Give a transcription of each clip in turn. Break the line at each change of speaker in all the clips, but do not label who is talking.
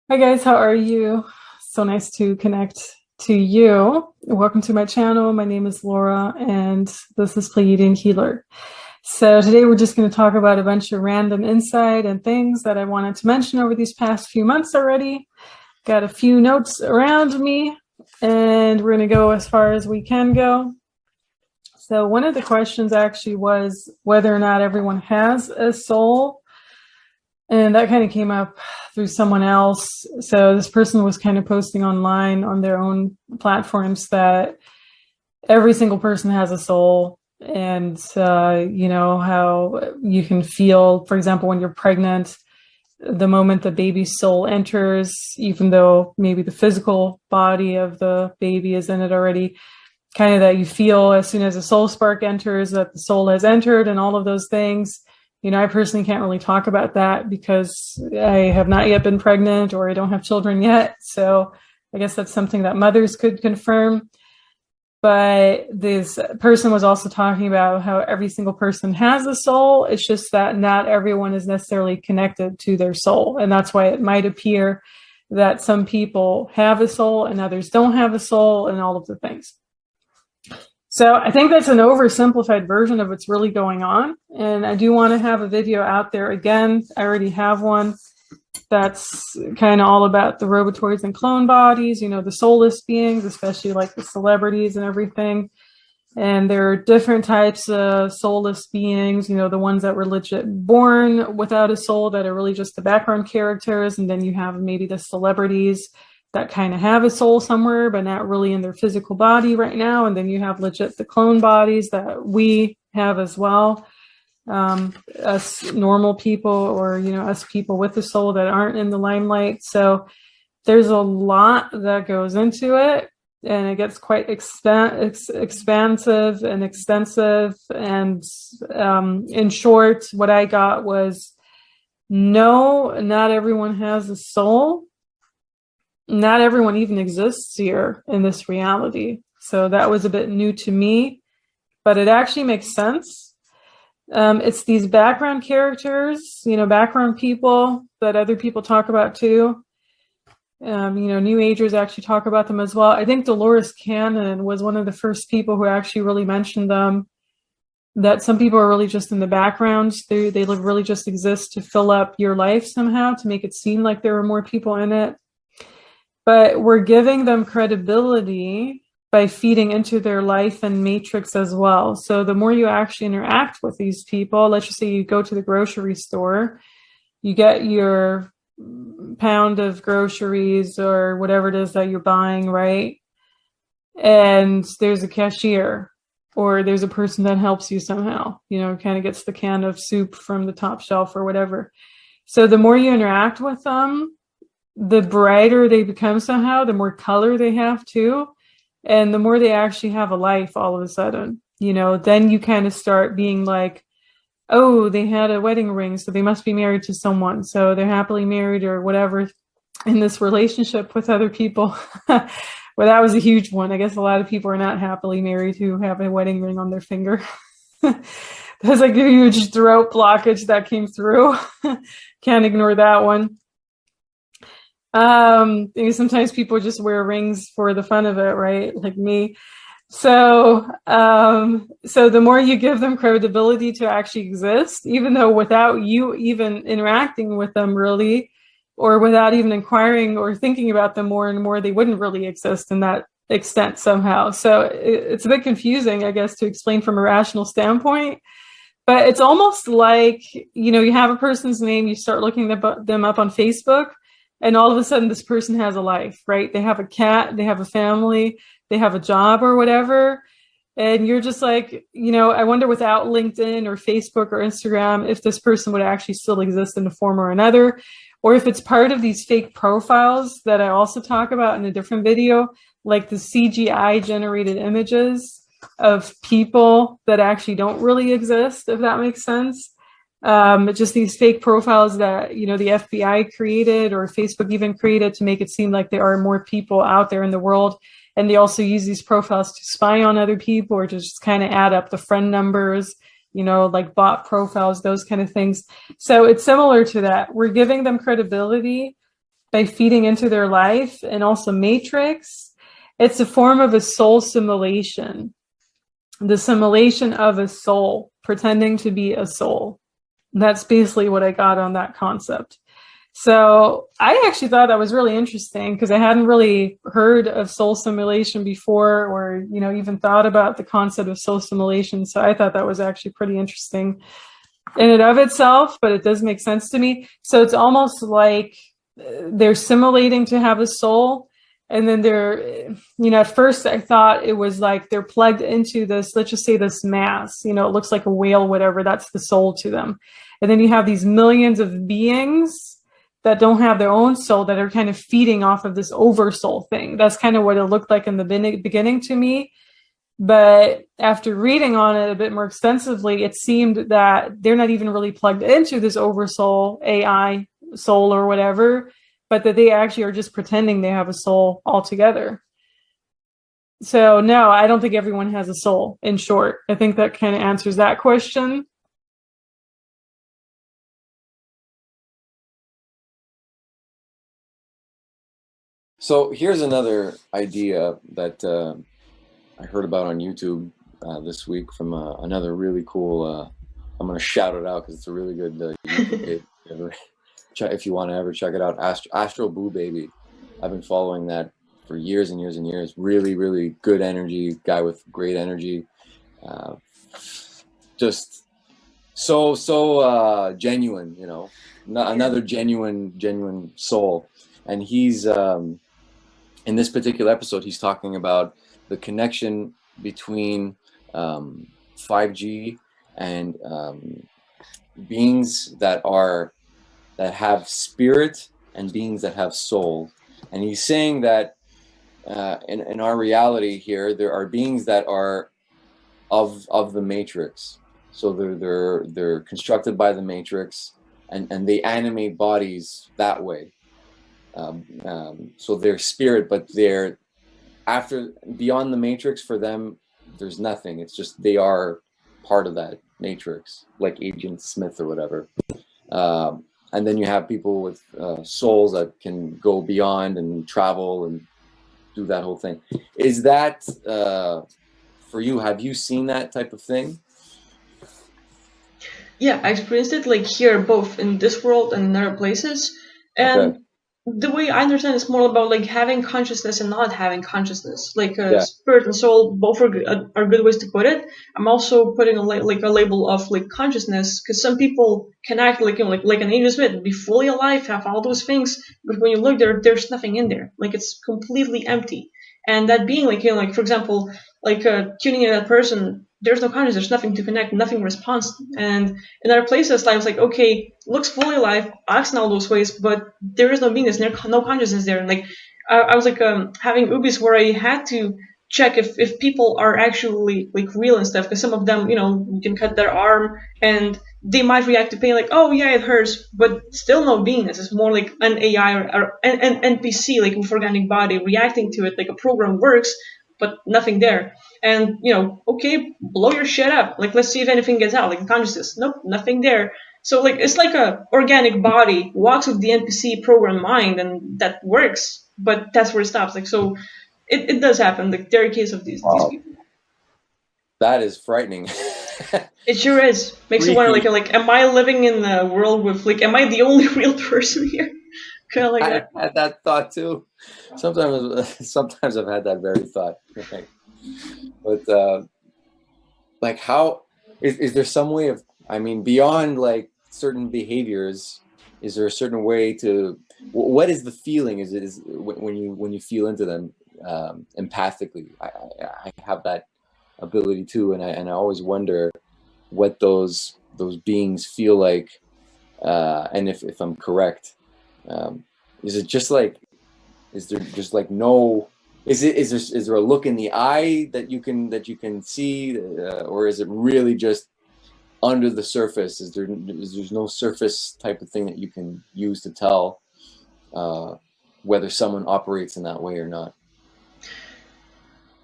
Hi guys, how are you? So nice to connect to you. Welcome to my channel. My name is Laura and this is Pre-Adamic Healer. So today we're just going to talk about a bunch of random insight and things that I wanted to mention over these past few months already. Got a few notes around me and we're going to go as far as we can go. So one of the questions actually was whether or not everyone has a soul. And that kind of came up through someone else. So this person was kind of posting online on their own platforms that every single person has a soul. And, you know, how you can feel, for example, when you're pregnant, the moment the baby's soul enters, even though maybe the physical body of the baby is in it already, kind of that you feel as soon as a soul spark enters that the soul has entered and all of those things. You know, I personally can't really talk about that because I have not yet been pregnant or I don't have children yet. So I guess that's something that mothers could confirm. But this person was also talking about how every single person has a soul. It's just that not everyone is necessarily connected to their soul. And that's why it might appear that some people have a soul and others don't have a soul and all of the things. So I think that's an oversimplified version of what's really going on. And I do want to have a video out there again. I already have one that's kind of all about the robotoids and clone bodies, you know, the soulless beings, especially like the celebrities and everything. And there are different types of soulless beings, you know, the ones that were legit born without a soul that are really just the background characters. And then you have maybe the celebrities that kind of have a soul somewhere, but not really in their physical body right now. And then you have legit the clone bodies that we have as well. Us normal people, or, you know, us people with a soul that aren't in the limelight. So there's a lot that goes into it, and it gets quite expansive and extensive. And in short, what I got was, no, not everyone has a soul. Not everyone even exists here in this reality. So that was a bit new to me, but it actually makes sense. It's these background characters, you know, background people that other people talk about too. You know, New Agers actually talk about them as well. I think Dolores Cannon was one of the first people who actually really mentioned them, that some people are really just in the background. They really just exist to fill up your life somehow, to make it seem like there are more people in it. But we're giving them credibility by feeding into their life and matrix as well. So the more you actually interact with these people, let's just say you go to the grocery store, you get your pound of groceries or whatever it is that you're buying, right? And there's a cashier or there's a person that helps you somehow, you know, kind of gets the can of soup from the top shelf or whatever. So the more you interact with them, the brighter they become somehow, the more color they have too. And the more they actually have a life all of a sudden, you know, then you kind of start being like, oh, they had a wedding ring, so they must be married to someone. So they're happily married or whatever in this relationship with other people. Well, that was a huge one. I guess a lot of people are not happily married who have a wedding ring on their finger. There's like a huge throat blockage that came through. Can't ignore that one. Sometimes people just wear rings for the fun of it, right? Like me. So the more you give them credibility to actually exist, even though without you even interacting with them really, or without even inquiring or thinking about them more and more, they wouldn't really exist in that extent somehow. So it's a bit confusing, I guess, to explain from a rational standpoint. But it's almost like, you know, you have a person's name, you start looking them up on Facebook, and all of a sudden this person has a life, right? They have a cat, they have a family, they have a job or whatever. And you're just like, you know, I wonder without LinkedIn or Facebook or Instagram, if this person would actually still exist in a form or another, or if it's part of these fake profiles that I also talk about in a different video, like the CGI generated images of people that actually don't really exist, if that makes sense. Just these fake profiles that, you know, the FBI created or Facebook even created to make it seem like there are more people out there in the world. And they also use these profiles to spy on other people or to just kind of add up the friend numbers, you know, like bot profiles, those kind of things. So it's similar to that. We're giving them credibility by feeding into their life, and also Matrix. It's a form of a soul simulation, the simulation of a soul, pretending to be a soul. That's basically what I got on that concept. So I actually thought that was really interesting because I hadn't really heard of soul simulation before, or, you know, even thought about the concept of soul simulation. So I thought that was actually pretty interesting in and of itself, but it does make sense to me. So it's almost like they're simulating to have a soul. And then they're, you know, at first I thought it was like they're plugged into this, let's just say this mass, you know, it looks like a whale, whatever, that's the soul to them. And then you have these millions of beings that don't have their own soul that are kind of feeding off of this oversoul thing. That's kind of what it looked like in the beginning to me. But after reading on it a bit more extensively, it seemed that they're not even really plugged into this oversoul, AI soul or whatever, but that they actually are just pretending they have a soul altogether. So no, I don't think everyone has a soul, in short. I think that kind of answers that question.
So here's another idea that I heard about on YouTube this week from another really cool, I'm going to shout it out because it's a really good YouTube page. If you want to ever check it out, Astro Boo Baby. I've been following that for years and years and years. Really, really good energy, guy with great energy. Just so genuine, you know, another genuine soul. And he's, in this particular episode, he's talking about the connection between 5G and beings that have spirit and beings that have soul. And he's saying that in our reality here, there are beings that are of the Matrix. So they're constructed by the Matrix, and they animate bodies that way. So they're spirit, but they're beyond the Matrix. For them, there's nothing. It's just they are part of that Matrix, like Agent Smith or whatever. And then you have people with souls that can go beyond and travel and do that whole thing. Is that for you? Have you seen that type of thing?
Yeah, I experienced it like here, both in this world and in other places. And
Okay.
the way I understand it's more about like having consciousness and not having consciousness. Like
Yeah.
spirit and soul, both are good ways to put it. I'm also putting a label of like consciousness, because some people can act like, you know, like an Agent Smith, be fully alive, have all those things, but when you look there, there's nothing in there. Like it's completely empty. And that being like, you know, like for example, like tuning in that person, there's no consciousness, there's nothing to connect, nothing responds. And in other places, I was like, okay, looks fully alive, acts in all those ways, but there is no beingness, no consciousness there. And like, I was like having oobies where I had to check if people are actually like real and stuff, because some of them, you know, you can cut their arm and they might react to pain like, oh yeah, it hurts, but still no beingness. It's more like an AI or an NPC, like with organic body reacting to it, like a program works, but nothing there. And, you know, okay, blow your shit up. Like, let's see if anything gets out. Like, consciousness, nope, nothing there. So, like, it's like a organic body walks with the NPC program mind, and that works, but that's where it stops. Like, so it does happen. Like, there are cases of these people.
That is frightening.
It sure is. Makes you wonder, like, am I living in a world with, like, am I the only real person here? Kind of like that.
I had that thought too. Sometimes I've had that very thought. But like, how is there some way of, I mean, beyond like certain behaviors, is there a certain way to, what is the feeling? Is when you feel into them empathically? I have that ability too, and I always wonder what those beings feel like, and if I'm correct. Is it just like, is there just like no, is there a look in the eye that you can see, or is it really just under the surface? There's no surface type of thing that you can use to tell whether someone operates in that way or not?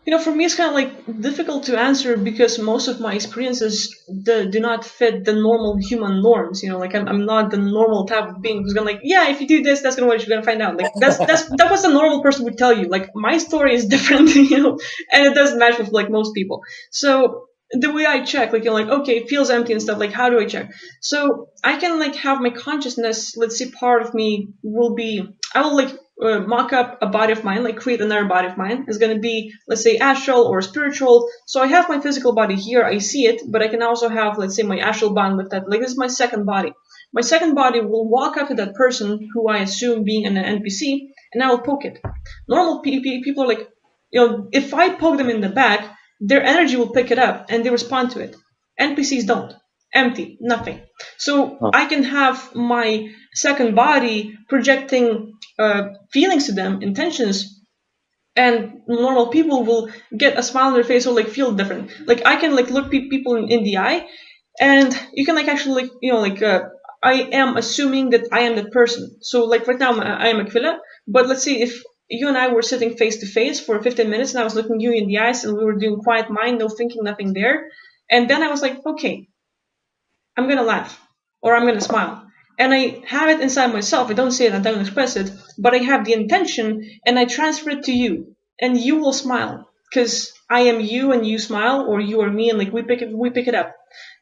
For me, it's kind of like difficult to answer because most of my experiences do not fit the normal human norms. Like I'm not the normal type of being who's gonna like, yeah, if you do this, that's gonna what you're gonna find out. Like that was a normal person would tell you. Like my story is different, and it doesn't match with like most people. So the way I check, like like, okay, it feels empty and stuff. Like how do I check? So I can like have my consciousness. Let's say part of me will be. I will like mock up a body of mine, like create another body of mine. It's going to be, let's say, astral or spiritual. So I have my physical body here, I see it, but I can also have, let's say, my astral bond with that. Like this is my second body. My second body will walk up to that person who I assume being an NPC, and I will poke it. Normal people are like, if I poke them in the back, their energy will pick it up and they respond to it. NPCs don't. Empty, nothing. So I can have my second body projecting feelings to them, intentions, and normal people will get a smile on their face or like feel different. Like I can like look people in the eye, and you can like actually like I am assuming that I am that person. So like right now I am Aquila, but let's say if you and I were sitting face to face for 15 minutes and I was looking you in the eyes and we were doing quiet mind, no thinking, nothing there, and then I was like, okay, I'm gonna laugh or I'm gonna smile. And I have it inside myself. I don't say it, I don't express it, but I have the intention and I transfer it to you. And you will smile. Because I am you and you smile, or you or me, and like we pick it up.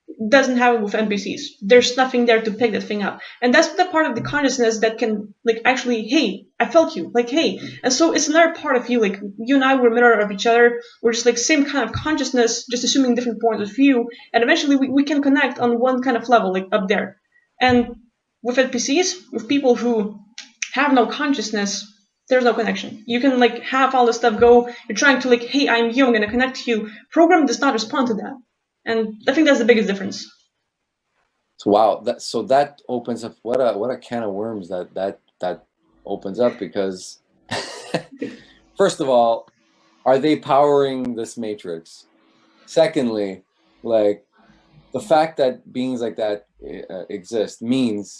It doesn't happen with NPCs. There's nothing there to pick that thing up. And that's the part of the consciousness that can like actually, hey, I felt you. Like, hey. And so it's another part of you, like you and I were a mirror of each other. We're just like same kind of consciousness, just assuming different points of view. And eventually we can connect on one kind of level, like up there. And with NPCs, with people who have no consciousness, there's no connection. You can like have all this stuff go. You're trying to like, hey, I'm you, I'm gonna connect to you. Program does not respond to that. And I think that's the biggest difference.
Wow, that opens up what a can of worms that opens up, because first of all, are they powering this matrix? Secondly, like the fact that beings like that exist means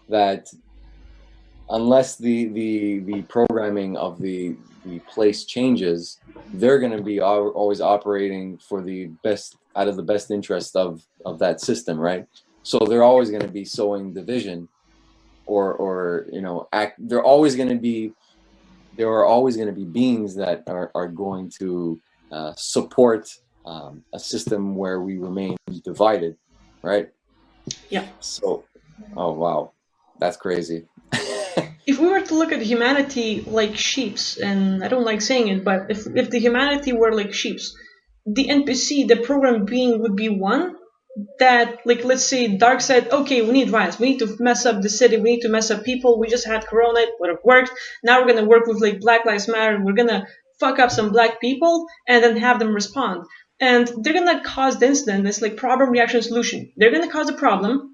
that unless the programming of the place changes, they're going to be always operating for the best, out of the best interest of that system, right? So they're always going to be sowing division, or there are always going to be beings that are going to support a system where we remain divided, right?
Yeah.
So, oh wow, that's crazy.
If we were to look at humanity like sheeps, and I don't like saying it, but if the humanity were like sheeps, the NPC, the program being, would be one that, like, let's say Dark said, okay, we need riots, we need to mess up the city, we need to mess up people, we just had Corona, it would have worked, now we're going to work with like Black Lives Matter, we're going to fuck up some black people and then have them respond. And they're going to cause the incident. It's like problem, reaction, solution. They're going to cause a problem.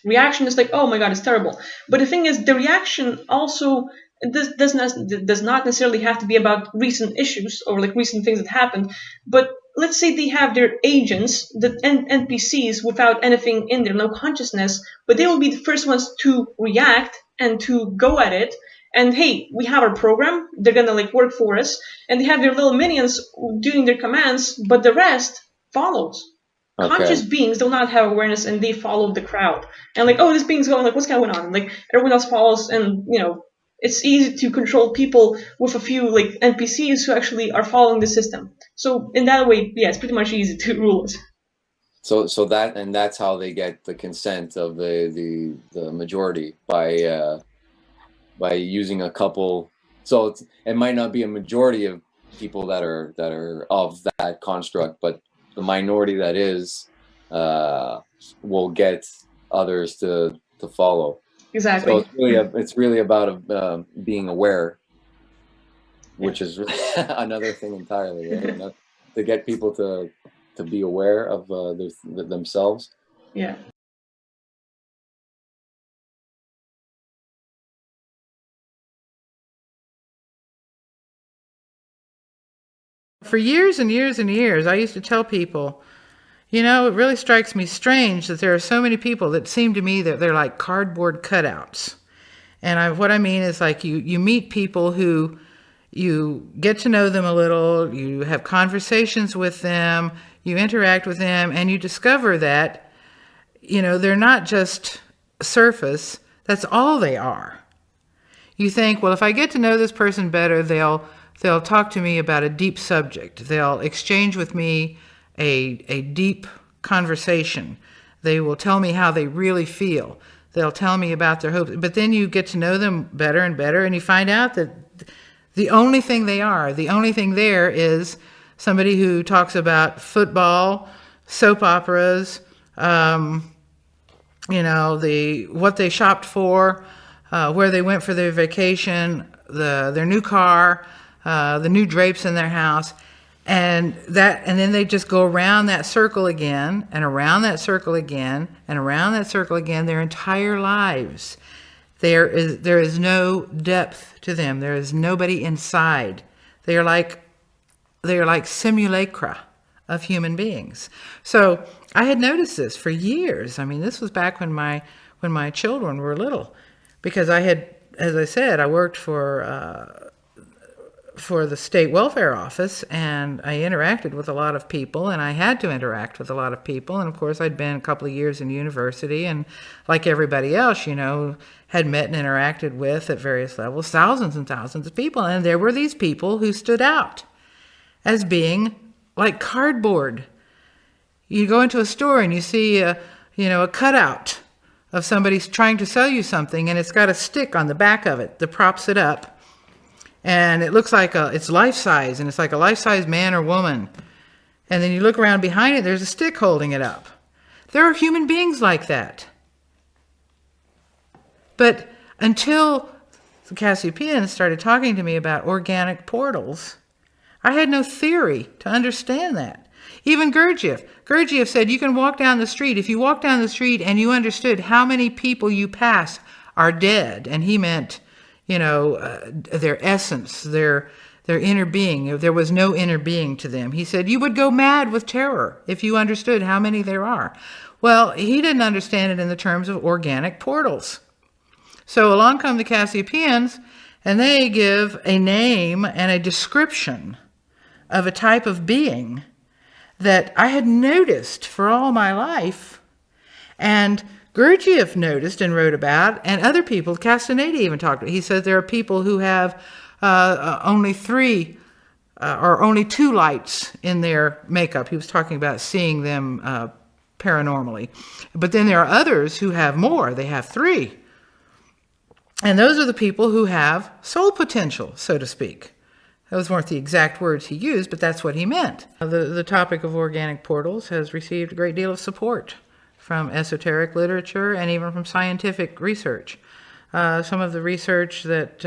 Reaction is like, oh my god, it's terrible. But the thing is, the reaction also does not necessarily have to be about recent issues or like recent things that happened. But let's say they have their agents, the NPCs, without anything in there, no consciousness, but they will be the first ones to react and to go at it. And hey, we have our program, they're gonna like work for us, and they have their little minions doing their commands, but the rest follows. Okay. Conscious beings do not have awareness, and they follow the crowd. And like, oh, this being's going, like, what's going on? Like, everyone else follows, and it's easy to control people with a few like NPCs who actually are following the system. So in that way, yeah, it's pretty much easy to rule it.
So that's how they get the consent of the majority, by using a couple. So it might not be a majority of people that are of that construct, but the minority that is will get others to follow.
Exactly.
So it's really about being aware, which is another thing entirely, right? To get people to be aware of themselves.
Yeah.
For years and years and years, I used to tell people, it really strikes me strange that there are so many people that seem to me that they're like cardboard cutouts. And what I mean is, like, you meet people who, you get to know them a little, you have conversations with them, you interact with them, and you discover that, they're not just surface, that's all they are. You think, well, if I get to know this person better, they'll talk to me about a deep subject. They'll exchange with me a deep conversation. They will tell me how they really feel. They'll tell me about their hopes. But then you get to know them better and better, and you find out that the only thing there is somebody who talks about football, soap operas, what they shopped for, where they went for their vacation, their new car, the new drapes in their house, and then they just go around that circle again, and around that circle again, and around that circle again, their entire lives. There is no depth to them. There is nobody inside. They are like simulacra of human beings. So I had noticed this for years. I mean, this was back when my children were little, because I had, as I said, I worked for the state welfare office, and I interacted with a lot of people, and I had to interact with a lot of people. And of course, I'd been a couple of years in university, and like everybody else, had met and interacted with at various levels, thousands and thousands of people. And there were these people who stood out as being like cardboard. You go into a store and you see a cutout of somebody trying to sell you something, and it's got a stick on the back of it that props it up. And it looks like it's life-size, and it's like a life-size man or woman. And then you look around behind it, there's a stick holding it up. There are human beings like that. But until the Cassiopeans started talking to me about organic portals, I had no theory to understand that. Even Gurdjieff said you can walk down the street. If you walk down the street and you understood how many people you pass are dead, and he meant their essence, their inner being. There was no inner being to them. He said, you would go mad with terror if you understood how many there are. Well, he didn't understand it in the terms of organic portals. So along come the Cassiopeans, and they give a name and a description of a type of being that I had noticed for all my life, and Gurdjieff noticed and wrote about, and other people, Castaneda even talked about. He said there are people who have only 3 or only 2 lights in their makeup. He was talking about seeing them paranormally. But then there are others who have more. They have 3. And those are the people who have soul potential, so to speak. Those weren't the exact words he used, but that's what he meant. The topic of organic portals has received a great deal of support from esoteric literature and even from scientific research. Some of the research that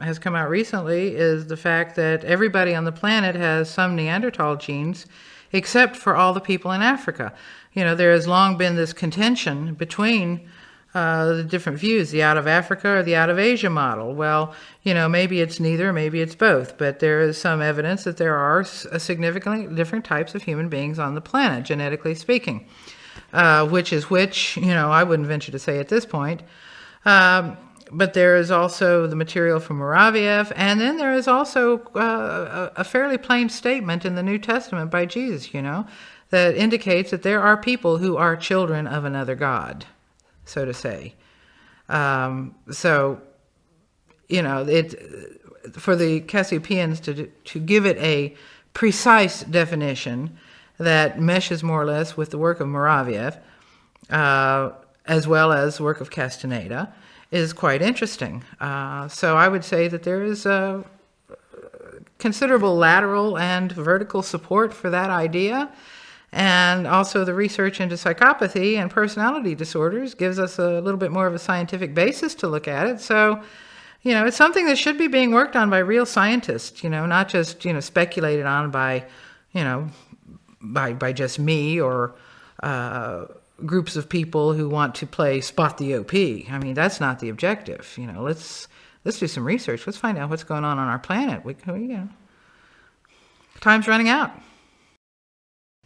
has come out recently is the fact that everybody on the planet has some Neanderthal genes, except for all the people in Africa. There has long been this contention between the different views, the out of Africa or the out of Asia model. Well, maybe it's neither, maybe it's both, but there is some evidence that there are significantly different types of human beings on the planet, genetically speaking. Which is which, I wouldn't venture to say at this point. But there is also the material from Moraviev, and then there is also a fairly plain statement in the New Testament by Jesus, that indicates that there are people who are children of another God, so to say. For the Cassiopeans to give it a precise definition that meshes more or less with the work of Moraviev, as well as the work of Castaneda, is quite interesting. So I would say that there is considerable lateral and vertical support for that idea. And also the research into psychopathy and personality disorders gives us a little bit more of a scientific basis to look at it. So, it's something that should be being worked on by real scientists, not just, speculated on by, by just me or groups of people who want to play spot the OP. I mean, that's not the objective. Let's do some research. Let's find out what's going on our planet. Time's running out.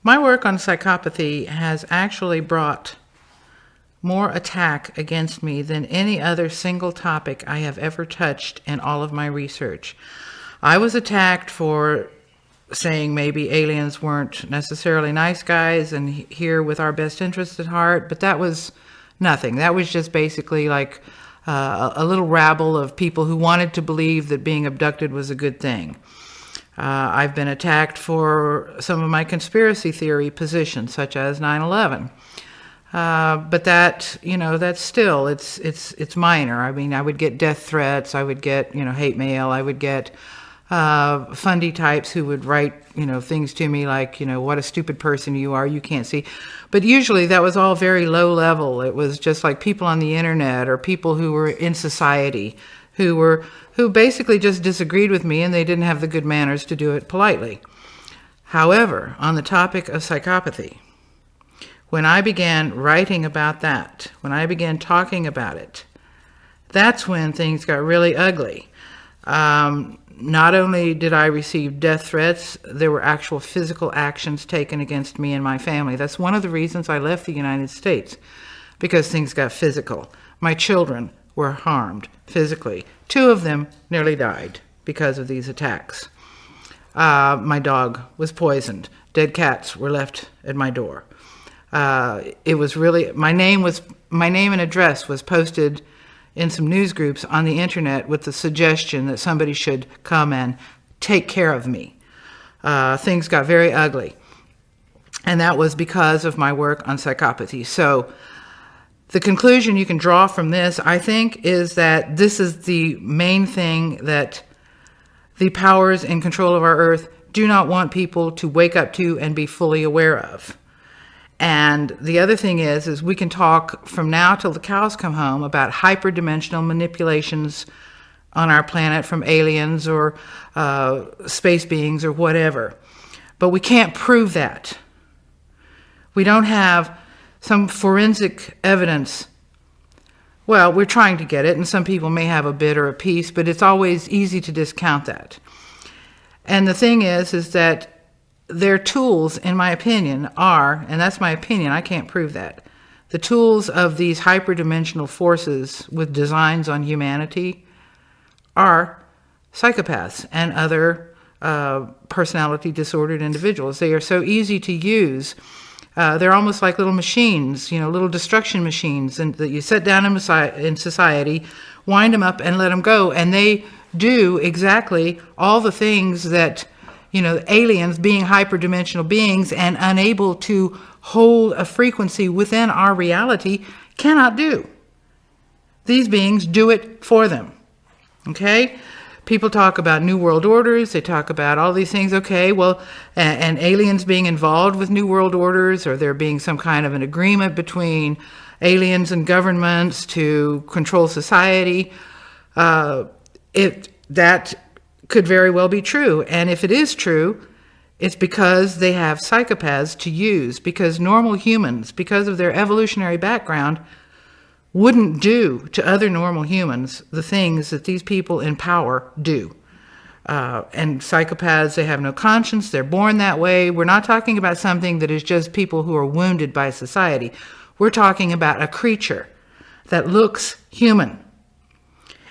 My work on psychopathy has actually brought more attack against me than any other single topic I have ever touched in all of my research. I was attacked for saying maybe aliens weren't necessarily nice guys and here with our best interests at heart, but that was nothing. That was just basically like a little rabble of people who wanted to believe that being abducted was a good thing. I've been attacked for some of my conspiracy theory positions, such as 9/11. But that, that's still, it's minor. I mean, I would get death threats, I would get, hate mail, I would get fundy types who would write, things to me like, what a stupid person you are, you can't see. But usually that was all very low level. It was just like people on the internet or people who were in society who basically just disagreed with me and they didn't have the good manners to do it politely. However, on the topic of psychopathy, when I began writing about that, when I began talking about it, that's when things got really ugly. Not only did I receive death threats, there were actual physical actions taken against me and my family. That's one of the reasons I left the United States, because things got physical. My children were harmed physically. 2 of them nearly died because of these attacks. My dog was poisoned. Dead cats were left at my door. It was really, my name and address was posted in some news groups on the internet with the suggestion that somebody should come and take care of me. Things got very ugly. And that was because of my work on psychopathy. So the conclusion you can draw from this, I think, is that this is the main thing that the powers in control of our earth do not want people to wake up to and be fully aware of. And the other thing is we can talk from now till the cows come home about hyperdimensional manipulations on our planet from aliens or space beings or whatever. But we can't prove that. We don't have some forensic evidence. Well, we're trying to get it, and some people may have a bit or a piece, but it's always easy to discount that. And the thing is that their tools, in my opinion, are, and that's my opinion, I can't prove that, the tools of these hyperdimensional forces with designs on humanity are psychopaths and other personality disordered individuals. They are so easy to use. They're almost like little machines, little destruction machines, and that you set down in society, wind them up and let them go. And they do exactly all the things that aliens, being hyperdimensional beings and unable to hold a frequency within our reality, cannot do. These beings do it for them. Okay? People talk about new world orders. They talk about all these things. Okay, well, and aliens being involved with new world orders, or there being some kind of an agreement between aliens and governments to control society. That could very well be true. And if it is true, it's because they have psychopaths to use, because normal humans, because of their evolutionary background, wouldn't do to other normal humans the things that these people in power do. And psychopaths, they have no conscience, they're born that way. We're not talking about something that is just people who are wounded by society. We're talking about a creature that looks human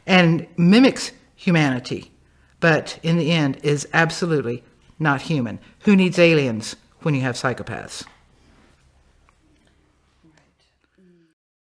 and mimics humanity, but in the end is absolutely not human. Who needs aliens when you have psychopaths?